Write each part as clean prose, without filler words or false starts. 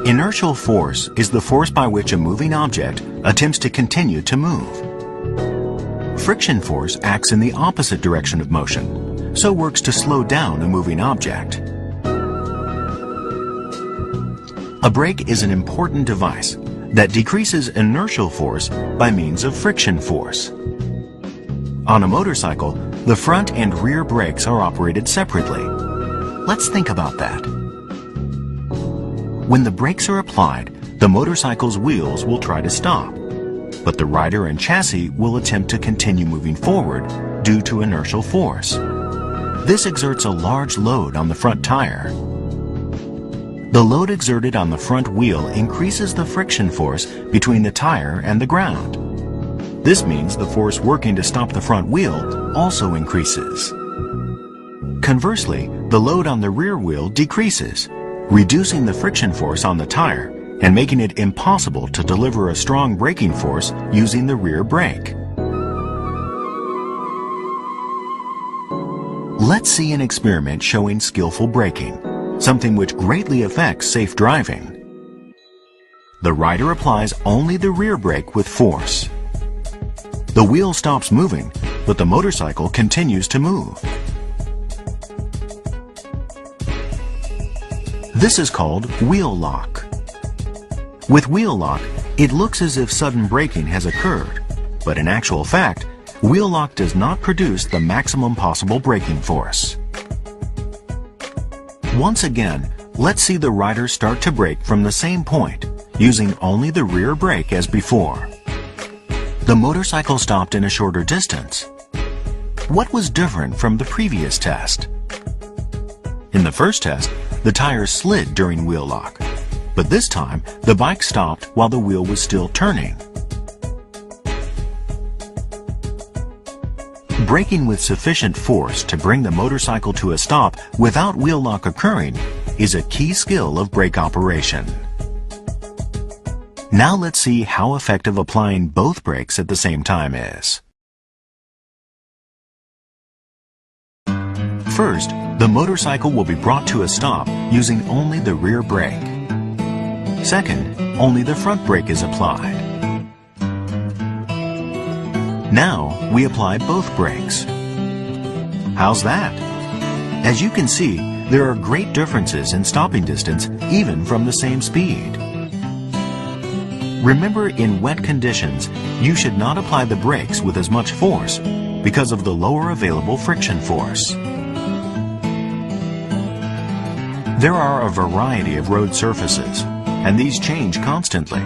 Inertial force is the force by which a moving object attempts to continue to move. Friction force acts in the opposite direction of motion, so works to slow down a moving object. A brake is an important device that decreases inertial force by means of friction force. On a motorcycle, the front and rear brakes are operated separately. Let's think about that. When the brakes are applied, the motorcycle's wheels will try to stop, but the rider and chassis will attempt to continue moving forward due to inertial force. This exerts a large load on the front tire. The load exerted on the front wheel increases the friction force between the tire and the ground. This means the force working to stop the front wheel also increases. Conversely, the load on the rear wheel decreases, reducing the friction force on the tire and making it impossible to deliver a strong braking force using the rear brake. Let's see an experiment showing skillful braking, something which greatly affects safe driving. The rider applies only the rear brake with force. The wheel stops moving, but the motorcycle continues to move. This is called wheel lock. With wheel lock, it looks as if sudden braking has occurred, but in actual fact, wheel lock does not produce the maximum possible braking force. Once again, let's see the rider start to brake from the same point, using only the rear brake as before. The motorcycle stopped in a shorter distance. What was different from the previous test? In the first test, the tires slid during wheel lock, but this time the bike stopped while the wheel was still turning. Braking with sufficient force to bring the motorcycle to a stop without wheel lock occurring is a key skill of brake operation. Now let's see how effective applying both brakes at the same time is. First, the motorcycle will be brought to a stop using only the rear brake. Second, only the front brake is applied. Now, we apply both brakes. How's that? As you can see, there are great differences in stopping distance even from the same speed. Remember, in wet conditions, you should not apply the brakes with as much force because of the lower available friction force. There are a variety of road surfaces, and these change constantly.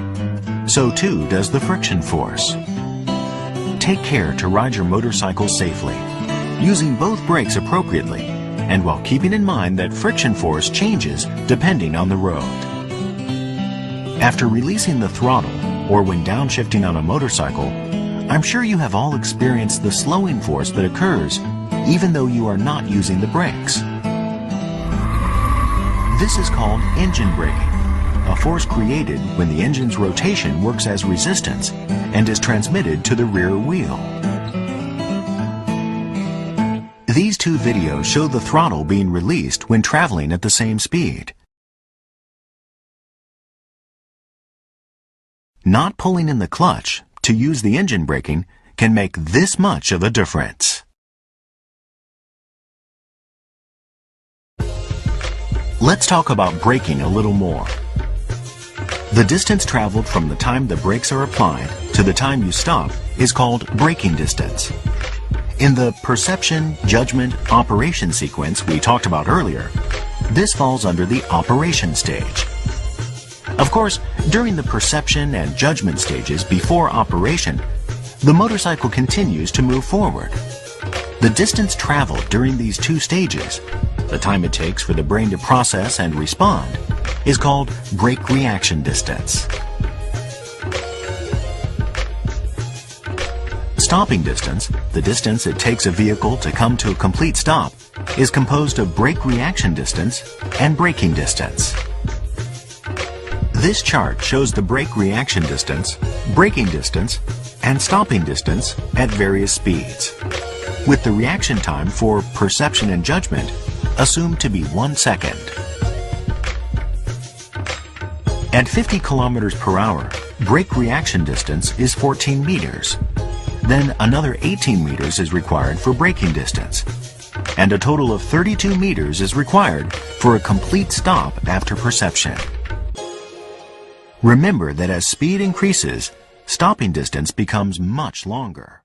So too does the friction force. Take care to ride your motorcycle safely, using both brakes appropriately, and while keeping in mind that friction force changes depending on the road. After releasing the throttle, or when downshifting on a motorcycle, I'm sure you have all experienced the slowing force that occurs even though you are not using the brakes. This is called engine braking, a force created when the engine's rotation works as resistance and is transmitted to the rear wheel. These two videos show the throttle being released when traveling at the same speed. Not pulling in the clutch to use the engine braking can make this much of a difference. Let's talk about braking a little more. The distance traveled from the time the brakes are applied to the time you stop is called braking distance. In the perception, judgment, operation sequence we talked about earlier, this falls under the operation stage. Of course, during the perception and judgment stages before operation, the motorcycle continues to move forward. The distance traveled during these two stages, the time it takes for the brain to process and respond, is called brake reaction distance. Stopping distance, the distance it takes a vehicle to come to a complete stop, is composed of brake reaction distance and braking distance. This chart shows the brake reaction distance, braking distance, and stopping distance at various speeds, with the reaction time for perception and judgment assumed to be 1 second. At 50 kilometers per hour, brake reaction distance is 14 meters. Then another 18 meters is required for braking distance. And a total of 32 meters is required for a complete stop after perception. Remember that as speed increases, stopping distance becomes much longer.